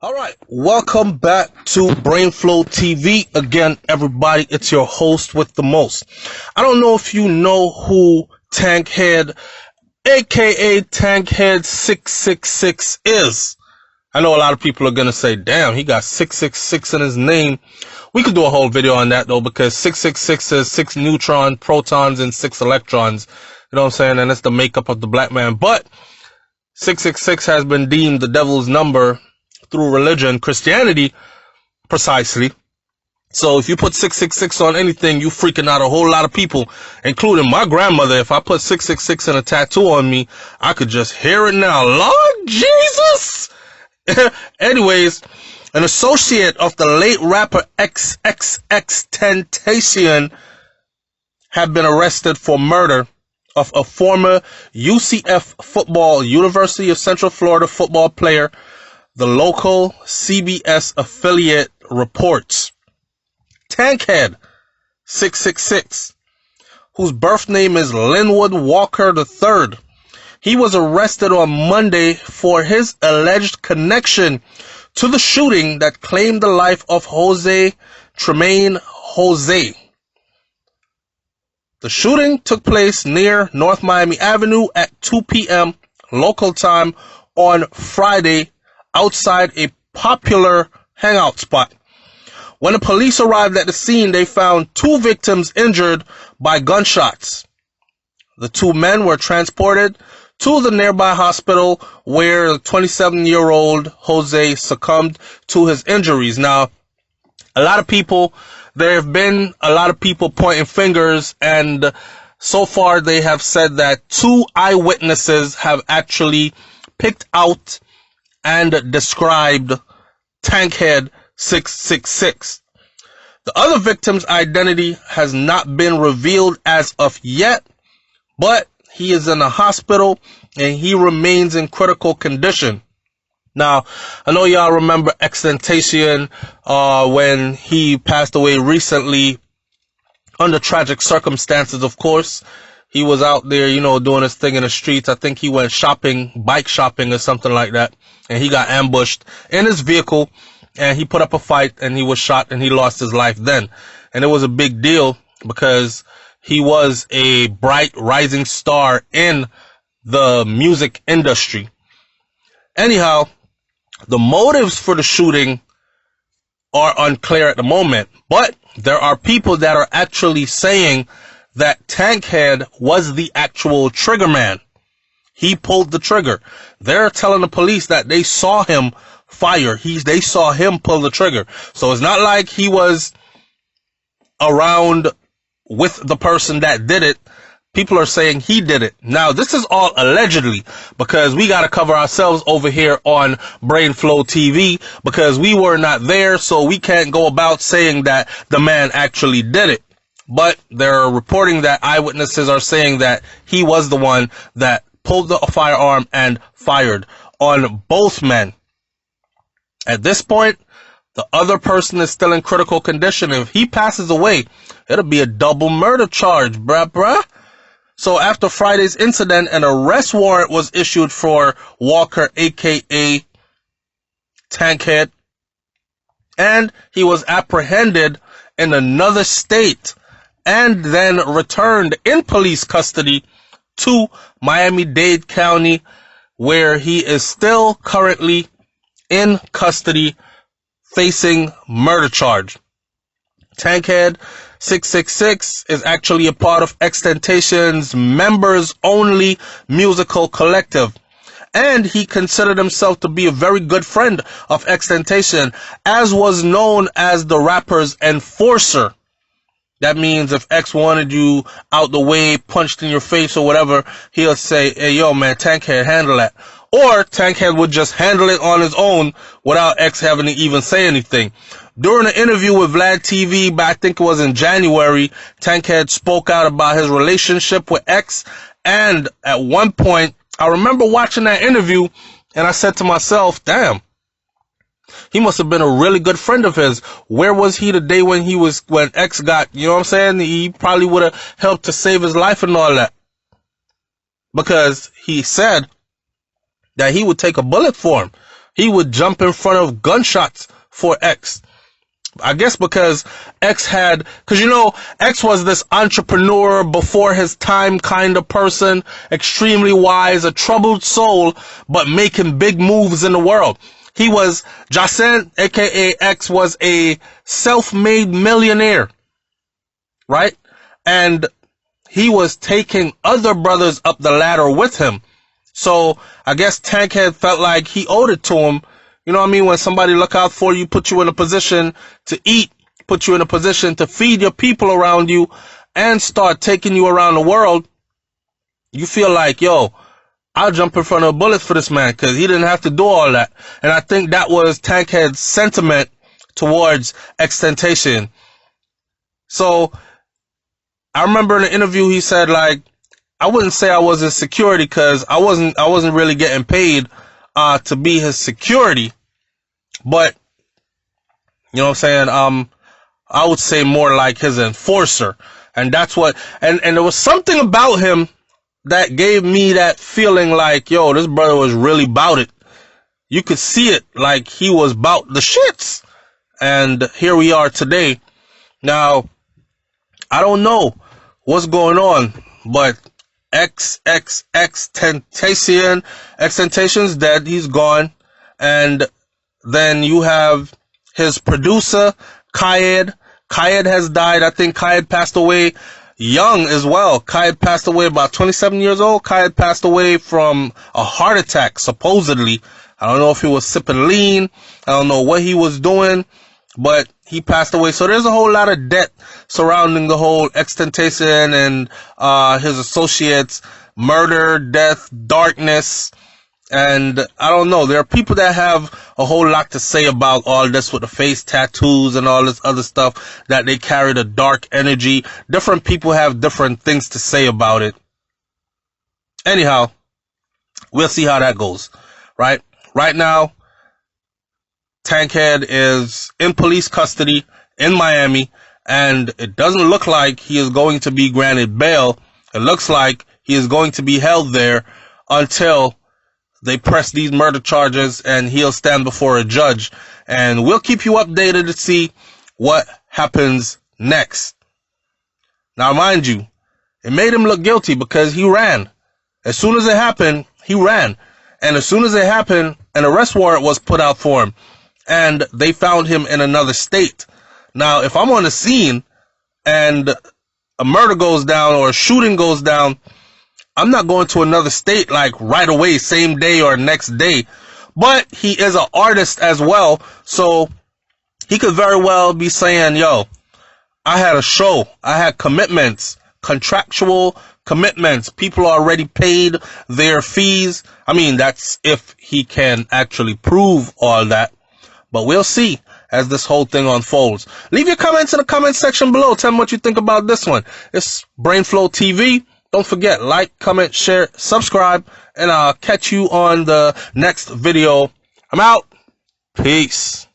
All right, welcome back to BrainFLoTv. Again, everybody, it's your host with the most. I don't know if you know who Tankhead, aka Tankhead 666 is. I know a lot of people are going to say, damn, he got 666 in his name. We could do a whole video on that, though, because 666 is 6 neutrons, protons, and 6 electrons. You know what I'm saying? And it's the makeup of the black man. But 666 has been deemed the devil's number through religion, Christianity, precisely. So if you put 666 on anything, you freaking out a whole lot of people, including my grandmother. If I put 666 in a tattoo on me, I could just hear it now. Lord Jesus! Anyways, an associate of the late rapper XXXTentacion had been arrested for murder of a former UCF football, University of Central Florida football player, the local CBS affiliate reports. Tankhead 666, whose birth name is Linwood Walker III. He was arrested on Monday for his alleged connection to the shooting that claimed the life of Jose Tremaine Jose. The shooting took place near North Miami Avenue at 2 p.m. local time on Friday, outside a popular hangout spot. When the police arrived at the scene, they found 2 victims injured by gunshots. The 2 men were transported to the nearby hospital where the 27-year-old Jose succumbed to his injuries. Now, there have been a lot of people pointing fingers, and so far they have said that 2 eyewitnesses have actually picked out and described Tankhead 666. The other victim's identity has not been revealed as of yet, but he is in a hospital and he remains in critical condition. Now, I know y'all remember XXXTentacion when he passed away recently under tragic circumstances, of course. He was out there, doing his thing in the streets. I think he went shopping, bike shopping or something like that. And he got ambushed in his vehicle and he put up a fight and he was shot and he lost his life then. And it was a big deal because he was a bright rising star in the music industry. Anyhow, the motives for the shooting are unclear at the moment, but there are people that are actually saying that Tankhead was the actual trigger man. He pulled the trigger. They're telling the police that they saw him fire. They saw him pull the trigger. So it's not like he was around with the person that did it. People are saying he did it. Now, this is all allegedly because we got to cover ourselves over here on BrainFLoTv because we were not there, so we can't go about saying that the man actually did it. But they're reporting that eyewitnesses are saying that he was the one that pulled the firearm and fired on both men. At this point, the other person is still in critical condition. If he passes away, it'll be a double murder charge, bruh. So after Friday's incident, an arrest warrant was issued for Walker, aka Tankhead, and he was apprehended in another state and then returned in police custody to Miami-Dade County, where he is still currently in custody facing murder charge. Tankhead 666 is actually a part of XXXTentacion's members-only musical collective, and he considered himself to be a very good friend of XXXTentacion, as was known as the rapper's enforcer. That means if X wanted you out the way, punched in your face or whatever, he'll say, hey, yo, man, Tankhead, handle that. Or Tankhead would just handle it on his own without X having to even say anything. During an interview with Vlad TV, I think it was in January, Tankhead spoke out about his relationship with X. And at one point, I remember watching that interview and I said to myself, damn, he must have been a really good friend of his. Where was he the day when X got, you know what I'm saying? He probably would have helped to save his life and all that. Because he said that he would take a bullet for him. He would jump in front of gunshots for X. I guess because because you know, X was this entrepreneur before his time kind of person, extremely wise, a troubled soul, but making big moves in the world. He was, Jacen, aka X, was a self-made millionaire, right? And he was taking other brothers up the ladder with him. So I guess Tankhead felt like he owed it to him. You know what I mean? When somebody look out for you, put you in a position to eat, put you in a position to feed your people around you, and start taking you around the world, you feel like, yo, I'll jump in front of a bullet for this man because he didn't have to do all that. And I think that was Tankhead's sentiment towards XXXTentacion. So I remember in an interview he said, like, I wouldn't say I was his security because I wasn't really getting paid to be his security. But, you know what I'm saying? I would say more like his enforcer. And that's what, and there was something about him that gave me that feeling like, yo, this brother was really about it. You could see it, like he was about the shits. And here we are today. Now, I don't know what's going on, but XXXTentacion's dead. He's gone. And then you have his producer, Kayed. Kayed has died. I think Kayed passed away young as well. Kayed passed away about 27 years old. Kayed passed away from a heart attack, supposedly. I don't know if he was sipping lean. I don't know what he was doing, but he passed away. So there's a whole lot of debt surrounding the whole XXXTentacion and his associates. Murder, death, darkness. And I don't know, there are people that have a whole lot to say about all this with the face tattoos and all this other stuff, that they carry the dark energy. Different people have different things to say about it. Anyhow, we'll see how that goes, right? Right now, Tankhead is in police custody in Miami, and it doesn't look like he is going to be granted bail. It looks like he is going to be held there until they press these murder charges and he'll stand before a judge. And we'll keep you updated to see what happens next. Now, mind you, it made him look guilty because he ran. As soon as it happened, he ran. And as soon as it happened, an arrest warrant was put out for him. And they found him in another state. Now, if I'm on the scene and a murder goes down or a shooting goes down, I'm not going to another state like right away, same day or next day. But he is an artist as well, so he could very well be saying, yo, I had a show, I had commitments, contractual commitments. People already paid their fees. I mean, that's if he can actually prove all that. But we'll see as this whole thing unfolds. Leave your comments in the comment section below. Tell me what you think about this one. It's BrainFLoTv. Don't forget, like, comment, share, subscribe, and I'll catch you on the next video. I'm out. Peace.